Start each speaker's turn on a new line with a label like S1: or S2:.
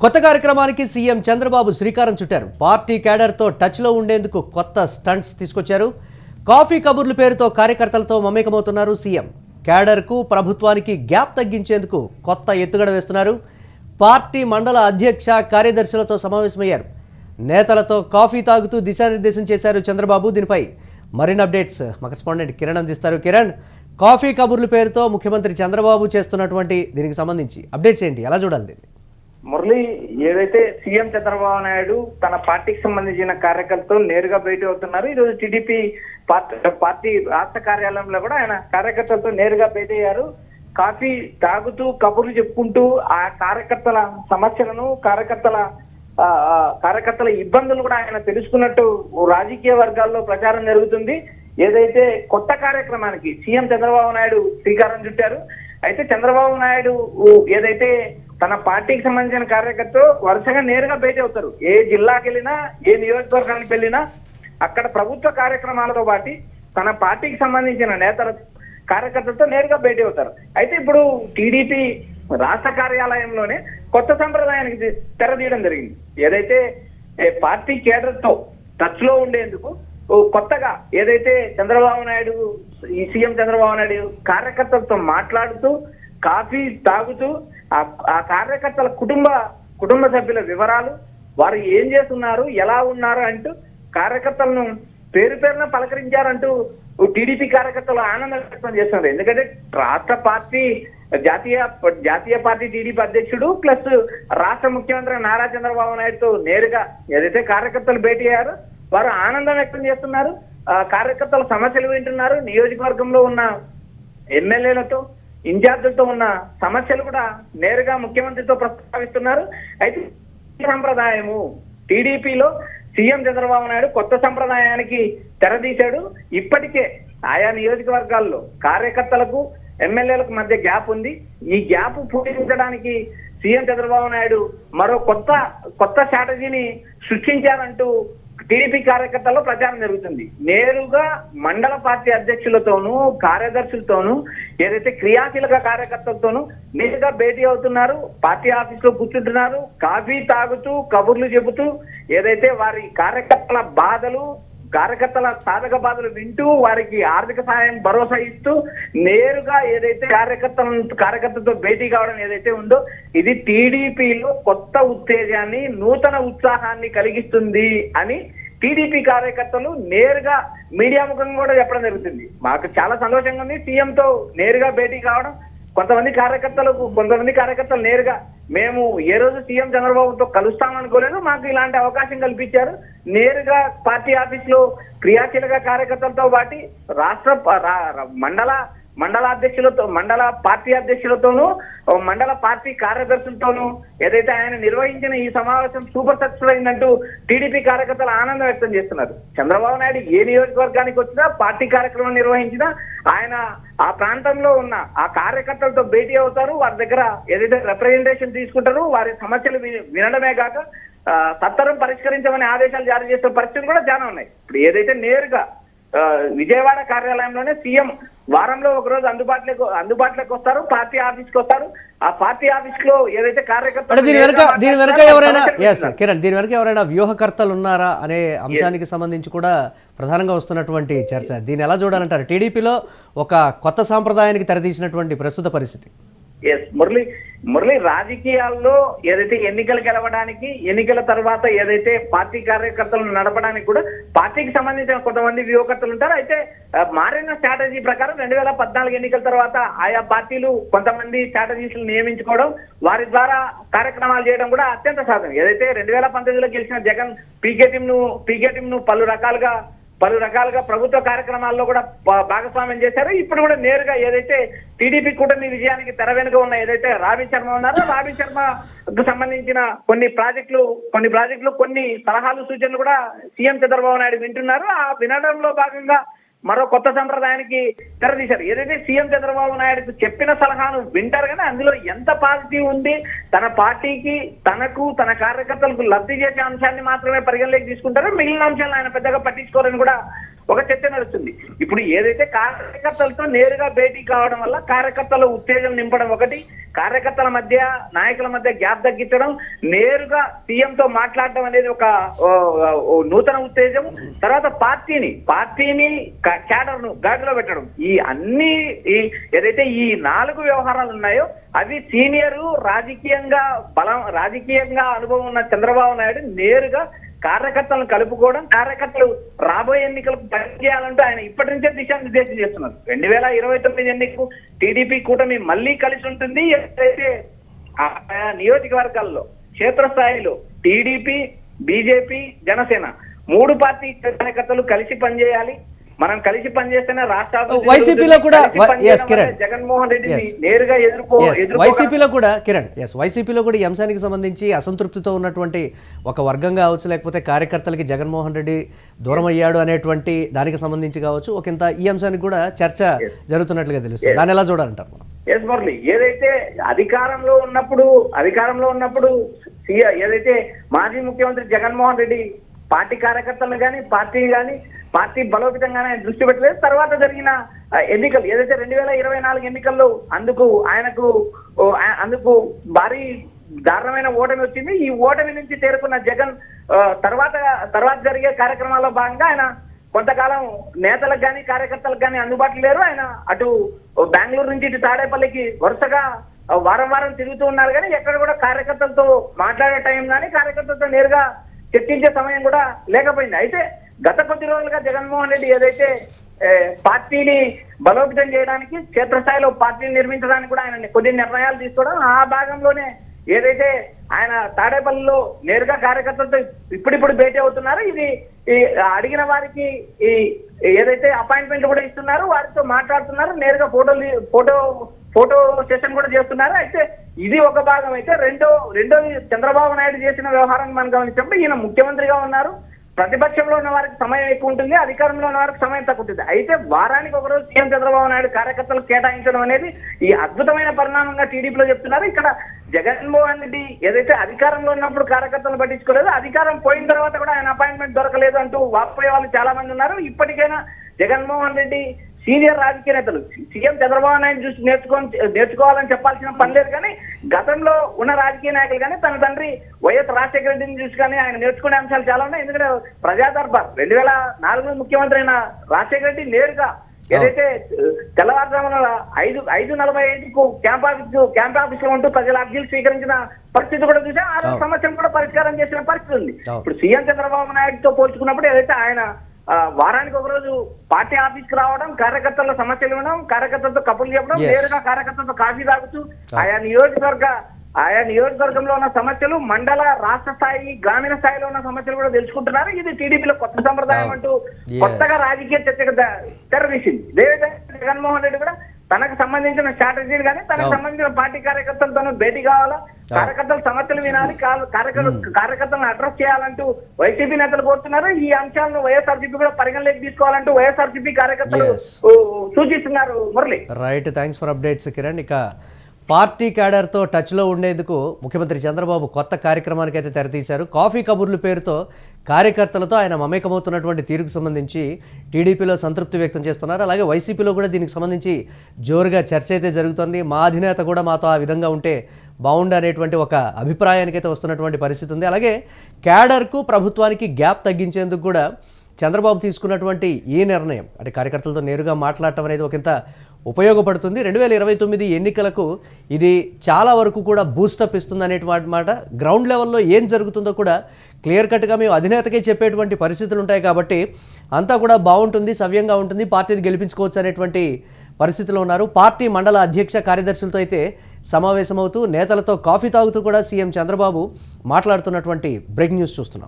S1: కొత్త కార్యక్రమానికి సీఎం చంద్రబాబు శ్రీకారం చుట్టారు. పార్టీ క్యాడర్తో టచ్లో ఉండేందుకు కొత్త స్టంట్స్ తీసుకొచ్చారు. కాఫీ కబుర్ల పేరుతో కార్యకర్తలతో మమేకమవుతున్నారు సీఎం. క్యాడర్కు ప్రభుత్వానికి గ్యాప్ తగ్గించేందుకు కొత్త ఎత్తుగడ వేస్తున్నారు. పార్టీ మండల అధ్యక్ష కార్యదర్శులతో సమావేశమయ్యారు. నేతలతో కాఫీ తాగుతూ దిశానిర్దేశం చేశారు చంద్రబాబు. దీనిపై మరిన్ని అప్డేట్స్ మా కరెస్పాండెంట్ కిరణ్ అందిస్తారు. కిరణ్, కాఫీ కబుర్ల పేరుతో ముఖ్యమంత్రి చంద్రబాబు చేస్తున్నటువంటి దీనికి సంబంధించి అప్డేట్స్ ఏంటి, ఎలా చూడాలి దీన్ని?
S2: మురళి, ఏదైతే సీఎం చంద్రబాబు నాయుడు తన పార్టీకి సంబంధించిన కార్యకర్తలతో నేరుగా భేటీ అవుతున్నారు. ఈరోజు టీడీపీ పార్టీ రాష్ట్ర కార్యాలయంలో కూడా ఆయన కార్యకర్తలతో నేరుగా భేటీ అయ్యారు. కాఫీ తాగుతూ కబుర్లు చెప్పుకుంటూ ఆ కార్యకర్తల సమస్యలను కార్యకర్తల ఇబ్బందులు కూడా ఆయన తెలుసుకున్నట్టు రాజకీయ వర్గాల్లో ప్రచారం జరుగుతుంది. ఏదైతే కొత్త కార్యక్రమానికి సీఎం చంద్రబాబు నాయుడు శ్రీకారం చుట్టారు. అయితే చంద్రబాబు నాయుడు ఏదైతే తన పార్టీకి సంబంధించిన కార్యకర్తలు వరుసగా నేరుగా భేటీ అవుతారు. ఏ జిల్లాకి వెళ్ళినా, ఏ నియోజకవర్గానికి వెళ్ళినా అక్కడ ప్రభుత్వ కార్యక్రమాలతో పాటు తన పార్టీకి సంబంధించిన నేతల కార్యకర్తలతో నేరుగా భేటీ అవుతారు. అయితే ఇప్పుడు టీడీపీ రాష్ట్ర కార్యాలయంలోనే కొత్త సంప్రదాయానికి తెరదీయడం జరిగింది. ఏదైతే పార్టీ కేడర్తో టచ్ లో ఉండేందుకు కొత్తగా ఏదైతే చంద్రబాబు నాయుడు సీఎం చంద్రబాబు నాయుడు కార్యకర్తలతో మాట్లాడుతూ కాఫీ తాగుతూ ఆ కార్యకర్తల కుటుంబ సభ్యుల వివరాలు, వారు ఏం చేస్తున్నారు, ఎలా ఉన్నారు అంటూ కార్యకర్తలను పేరున పలకరించారంటూ టీడీపీ కార్యకర్తలు ఆనందం వ్యక్తం చేస్తున్నారు. ఎందుకంటే రాష్ట్ర పార్టీ జాతీయ పార్టీ టీడీపీ అధ్యక్షుడు ప్లస్ రాష్ట్ర ముఖ్యమంత్రి నారా చంద్రబాబు నాయుడుతో నేరుగా ఏదైతే కార్యకర్తలు భేటీ అయ్యారో వారు ఆనందం వ్యక్తం చేస్తున్నారు. కార్యకర్తల సమస్యలు వింటున్నారు. నియోజకవర్గంలో ఉన్న ఎమ్మెల్యేలతో, ఇన్ఛార్జీలతో ఉన్న సమస్యలు కూడా నేరుగా ముఖ్యమంత్రితో ప్రస్తావిస్తున్నారు. అయితే సంప్రదాయము టీడీపీలో సీఎం చంద్రబాబు నాయుడు కొత్త సంప్రదాయానికి తెరదీశాడు. ఇప్పటికే ఆయా నియోజకవర్గాల్లో కార్యకర్తలకు, ఎమ్మెల్యేలకు మధ్య గ్యాప్ ఉంది. ఈ గ్యాప్ పూరించడానికి సీఎం చంద్రబాబు నాయుడు మరో కొత్త స్ట్రాటజీని సృష్టించారంటూ టీడీపీ కార్యకర్తల్లో ప్రచారం జరుగుతుంది. నేరుగా మండల పార్టీ అధ్యక్షులతోనూ, కార్యదర్శులతోనూ, ఏదైతే క్రియాశీలక కార్యకర్తలతోనూ నేరుగా భేటీ అవుతున్నారు. పార్టీ ఆఫీస్ లో కూర్చుంటున్నారు. కాఫీ తాగుతూ కబుర్లు చెబుతూ ఏదైతే వారి కార్యకర్తల బాధలు, కార్యకర్తల సాధక బాధలు వింటూ వారికి ఆర్థిక సహాయం భరోసా ఇస్తూ నేరుగా ఏదైతే కార్యకర్తలతో భేటీ కావడం ఏదైతే ఉందో ఇది టీడీపీలో కొత్త ఉత్తేజాన్ని, నూతన ఉత్సాహాన్ని కలిగిస్తుంది అని టీడీపీ కార్యకర్తలు నేరుగా మీడియా ముఖంగా కూడా చెప్పడం జరుగుతుంది. మాకు చాలా సంతోషంగా ఉంది సీఎంతో నేరుగా భేటీ కావడం. కొంతమంది కార్యకర్తలు నేరుగా మేము ఏ రోజు సీఎం చంద్రబాబుతో కలుస్తామనుకోలేదు, మాకు ఇలాంటి అవకాశం కల్పించారు. నేరుగా పార్టీ ఆఫీస్ లో క్రియాశీలక కార్యకర్తలతో పాటు రాష్ట్ర మండల పార్టీ అధ్యక్షులతోనూ, మండల పార్టీ కార్యదర్శులతోనూ ఏదైతే ఆయన నిర్వహించిన ఈ సమావేశం సూపర్ సక్సెస్ అయిందంటూ టీడీపీ కార్యకర్తలు ఆనందం వ్యక్తం చేస్తున్నారు. చంద్రబాబు నాయుడు ఏ నియోజకవర్గానికి వచ్చినా, పార్టీ కార్యక్రమం నిర్వహించినా ఆయన ఆ ప్రాంతంలో ఉన్న ఆ కార్యకర్తలతో భేటీ అవుతారు. వారి దగ్గర ఏదైతే రిప్రజెంటేషన్ తీసుకుంటారు, వారి సమస్యలు వినడమే కాక సత్వరం పరిష్కరించమని ఆదేశాలు జారీ చేసే పరిస్థితులు కూడా చాలా ఉన్నాయి. ఇప్పుడు ఏదైతే నేరుగా విజయవాడ కార్యాలయంలోనే సీఎం వారంలో ఒకరోజు అందుబాటులోకి వస్తారు, పార్టీ ఆఫీస్కి వస్తారు. ఆ పార్టీ ఆఫీస్ లో ఏదైతే కార్యకర్తలు
S1: దీని వెనక ఎవరైనా వ్యూహకర్తలు ఉన్నారా అనే అంశానికి సంబంధించి కూడా ప్రధానంగా వస్తున్నటువంటి చర్చ. దీన్ని ఎలా చూడాలంటారు? టీడీపీలో ఒక కొత్త సాంప్రదాయానికి తెరదీసినటువంటి ప్రస్తుత పరిస్థితి.
S2: మురళి, రాజకీయాల్లో ఏదైతే ఎన్నికలు గెలవడానికి, ఎన్నికల తర్వాత ఏదైతే పార్టీ కార్యకర్తలను నడపడానికి కూడా పార్టీకి సంబంధించిన కొంతమంది వ్యూహకర్తలు ఉంటారు. అయితే మారిన స్ట్రాటజీ ప్రకారం 2014 ఎన్నికల తర్వాత ఆయా పార్టీలు కొంతమంది స్ట్రాటజీస్ నియమించుకోవడం, వారి ద్వారా కార్యక్రమాలు చేయడం కూడా అత్యంత సాధనం. ఏదైతే 2019లో గెలిచిన జగన్ పీకే టీమ్ ను పలు రకాలుగా ప్రభుత్వ కార్యక్రమాల్లో కూడా భాగస్వామ్యం చేశారు. ఇప్పుడు కూడా నేరుగా ఏదైతే టీడీపీ కూటమి విజయానికి తెర వెనుక ఉన్న ఏదైతే రాబీ శర్మ ఉన్నారో, రాబీ శర్మకు సంబంధించిన కొన్ని ప్రాజెక్టులు కొన్ని సలహాలు, సూచనలు కూడా సీఎం చంద్రబాబు నాయుడు వింటున్నారు. ఆ వినడంలో భాగంగా మరో కొత్త సంప్రదాయానికి తెరదీశారు. ఏదైతే సీఎం చంద్రబాబు నాయుడుకు చెప్పిన సలహాను వింటారు కానీ అందులో ఎంత పాజిటివ్ ఉంది, తన పార్టీకి, తనకు, తన కార్యకర్తలకు లబ్ధి చేసే అంశాన్ని మాత్రమే పరిగణలోకి తీసుకుంటారు. మిగిలిన అంశాలను ఆయన పెద్దగా పట్టించుకోరని కూడా ఒక చర్చ నడుస్తుంది. ఇప్పుడు ఏదైతే కార్యకర్తలతో నేరుగా భేటీ కావడం వల్ల కార్యకర్తల ఉత్తేజం నింపడం ఒకటి, కార్యకర్తల మధ్య నాయకుల మధ్య గ్యాప్ తగ్గించడం, నేరుగా సీఎంతో మాట్లాడడం అనేది ఒక నూతన ఉత్తేజం. తర్వాత పార్టీని క్యాడర్ ను గాడిలో పెట్టడం. ఈ అన్ని ఏదైతే ఈ 4 వ్యవహారాలు ఉన్నాయో అవి సీనియర్ రాజకీయంగా అనుభవం ఉన్న చంద్రబాబు నాయుడు నేరుగా కార్యకర్తలను కలుపుకోవడం, కార్యకర్తలు రాబోయే ఎన్నికలకు పనిచేయాలంటూ ఆయన ఇప్పటి నుంచే దిశానిర్దేశం చేస్తున్నారు. 2029 ఎన్నికకు టీడీపీ కూటమి మళ్ళీ కలిసి ఉంటుంది. ఏదైతే నియోజకవర్గాల్లో క్షేత్రస్థాయిలో టీడీపీ, బీజేపీ, జనసేన 3 పార్టీ కార్యకర్తలు కలిసి పనిచేయాలి. మనం కలిసి పనిచేస్తేనే రాష్ట్ర
S1: వైసీపీలో కూడా
S2: జగన్మోహన్ రెడ్డిని నేరుగా
S1: వైసీపీలో కూడా ఈ అంశానికి సంబంధించి అసంతృప్తితో ఉన్నటువంటి ఒక వర్గం కావచ్చు, లేకపోతే కార్యకర్తలకి జగన్మోహన్ రెడ్డి దూరం అయ్యాడు అనేటువంటి దానికి సంబంధించి కావచ్చు, ఒకంత ఈ అంశానికి కూడా చర్చ జరుగుతున్నట్లుగా తెలుస్తుంది. దాన్ని ఎలా చూడాలంటారు?
S2: ఎస్ మురళి, ఏదైతే అధికారంలో ఉన్నప్పుడు ఏదైతే మాజీ ముఖ్యమంత్రి జగన్మోహన్ రెడ్డి పార్టీ కార్యకర్తలను కానీ పార్టీ బలోపేతంగానే ఆయన దృష్టి పెట్టలేదు. తర్వాత జరిగిన ఎన్నికలు ఏదైతే 2024 ఎన్నికల్లో అందుకు భారీ దారుణమైన ఓటమి వచ్చింది. ఈ ఓటమి నుంచి తేరుకున్న జగన్ తర్వాత జరిగే కార్యక్రమాల్లో భాగంగా ఆయన కొంతకాలం నేతలకు కానీ కార్యకర్తలకు కానీ అందుబాటులో లేరు. ఆయన అటు బెంగళూరు నుంచి ఇటు తాడేపల్లికి వరుసగా వారం తిరుగుతూ ఉన్నారు. కానీ ఎక్కడ కూడా కార్యకర్తలతో మాట్లాడే టైం కానీ కార్యకర్తలతో నేరుగా చర్చించే సమయం కూడా లేకపోయింది. అయితే గత కొద్ది రోజులుగా జగన్మోహన్ రెడ్డి ఏదైతే పార్టీని బలోపేతం చేయడానికి, క్షేత్రస్థాయిలో పార్టీని నిర్మించడానికి కూడా ఆయన కొన్ని నిర్ణయాలు తీసుకోవడం, ఆ భాగంలోనే ఏదైతే ఆయన తాడేపల్లిలో నేరుగా కార్యకర్తలతో ఇప్పుడిప్పుడు భేటీ అవుతున్నారు. ఇది అడిగిన వారికి ఏదైతే అపాయింట్మెంట్ కూడా ఇస్తున్నారు, వారితో మాట్లాడుతున్నారు, నేరుగా ఫోటో సెషన్ కూడా చేస్తున్నారు. అయితే ఇది ఒక భాగం. అయితే రెండోది చంద్రబాబు నాయుడు చేసిన వ్యవహారాన్ని మనం గమనించినప్పుడు ఈయన ముఖ్యమంత్రిగా ఉన్నారు, ప్రతిపక్షంలో ఉన్న వారికి సమయం ఎక్కువ ఉంటుంది, అధికారంలో ఉన్న వారికి సమయం తక్కువ ఉంటుంది. అయితే వారానికి ఒకరోజు సీఎం చంద్రబాబు నాయుడు కార్యకర్తలకు కేటాయించడం అనేది ఈ అద్భుతమైన పరిణామంగా టీడీపీలో చెప్తున్నారు. ఇక్కడ జగన్మోహన్ రెడ్డి ఏదైతే అధికారంలో ఉన్నప్పుడు కార్యకర్తలు పట్టించుకోలేదు, అధికారం పోయిన తర్వాత కూడా ఆయన అపాయింట్మెంట్ దొరకలేదు అంటూ వాపోయే వాళ్ళు చాలా మంది ఉన్నారు. ఇప్పటికైనా జగన్మోహన్ రెడ్డి సీనియర్ రాజకీయ నేతలు సీఎం చంద్రబాబు నాయుడు చూసి నేర్చుకోవాలని చెప్పాల్సిన పని లేదు. కానీ గతంలో ఉన్న రాజకీయ నాయకులు కానీ తన తండ్రి వైఎస్ రాజశేఖర రెడ్డిని చూసి కానీ ఆయన నేర్చుకునే అంశాలు చాలా ఉన్నాయి. ఎందుకంటే ప్రజా దర్బార్ 2004 ముఖ్యమంత్రి అయిన రాజశేఖర రెడ్డి నేరుగా ఏదైతే తెల్లవారుజామున 5:45కు క్యాంప్ ఆఫీస్ లో ఉంటూ ప్రజల అర్జీలు స్వీకరించిన పరిస్థితి కూడా చూసాం. ఆ సమస్యను కూడా పరిష్కారం చేసిన పరిస్థితి ఉంది. ఇప్పుడు సీఎం చంద్రబాబు నాయుడుతో పోల్చుకున్నప్పుడు ఏదైతే ఆయన వారానికి ఒకరోజు పార్టీ ఆఫీస్ కి రావడం, కార్యకర్తల సమస్యలు ఇవ్వడం, కార్యకర్తలతో కబుర్లు చెప్పడం, నేరుగా కార్యకర్తలతో కాఫీ తాగుతూ ఆయా నియోజకవర్గంలో ఉన్న సమస్యలు, మండల, రాష్ట్ర స్థాయి, గ్రామీణ స్థాయిలో ఉన్న సమస్యలు కూడా తెలుసుకుంటున్నారు. ఇది టీడీపీలో కొత్త సంప్రదాయం అంటూ కొత్తగా రాజకీయ చర్చకు తెరదీసింది. అదేవిధంగా జగన్మోహన్ రెడ్డి కూడా తనకు సంబంధించిన స్ట్రాటజీలు కానీ తనకు సంబంధించిన పార్టీ కార్యకర్తలతో భేటీ కావాలా, కార్యకర్తల సమస్యలు వినాలి, కార్యకర్తలను అడ్రస్ చేయాలంటూ వైసీపీ నేతలు కోరుతున్నారు. ఈ అంశాలను వైఎస్ఆర్సీపీ కూడా పరిగణలోకి తీసుకోవాలంటూ వైఎస్ఆర్సీపీ కార్యకర్తలు సూచిస్తున్నారు. Murali,
S1: right, thanks for updates Kiran. ఇక పార్టీ క్యాడర్తో టచ్లో ఉండేందుకు ముఖ్యమంత్రి చంద్రబాబు కొత్త కార్యక్రమానికి అయితే తెరతీశారు. కాఫీ కబుర్లు పేరుతో కార్యకర్తలతో ఆయన మమేకమవుతున్నటువంటి తీరుకు సంబంధించి టీడీపీలో సంతృప్తి వ్యక్తం చేస్తున్నారు. అలాగే వైసీపీలో కూడా దీనికి సంబంధించి జోరుగా చర్చ అయితే జరుగుతుంది. మా అధినేత కూడా మాతో ఆ విధంగా ఉంటే బాగుండు అనేటువంటి ఒక అభిప్రాయానికైతే వస్తున్నటువంటి పరిస్థితి ఉంది. అలాగే క్యాడర్కు ప్రభుత్వానికి గ్యాప్ తగ్గించేందుకు కూడా చంద్రబాబు తీసుకున్నటువంటి ఈ నిర్ణయం అంటే కార్యకర్తలతో నేరుగా మాట్లాడటం అనేది ఒకంత ఉపయోగపడుతుంది. 2029 ఎన్నికలకు ఇది చాలా వరకు కూడా బూస్టప్ ఇస్తుంది అనేటువంటి మాట. గ్రౌండ్ లెవెల్లో ఏం జరుగుతుందో కూడా క్లియర్ కట్గా మేము అధినేతకే చెప్పేటువంటి పరిస్థితులు ఉంటాయి కాబట్టి అంతా కూడా బాగుంటుంది, సవ్యంగా ఉంటుంది, పార్టీని గెలిపించుకోవచ్చు అనేటువంటి పరిస్థితిలో ఉన్నారు. పార్టీ మండల అధ్యక్ష కార్యదర్శులతో అయితే సమావేశమవుతూ నేతలతో కాఫీ తాగుతూ కూడా సీఎం చంద్రబాబు మాట్లాడుతున్నటువంటి బ్రేక్ న్యూస్ చూస్తున్నాం.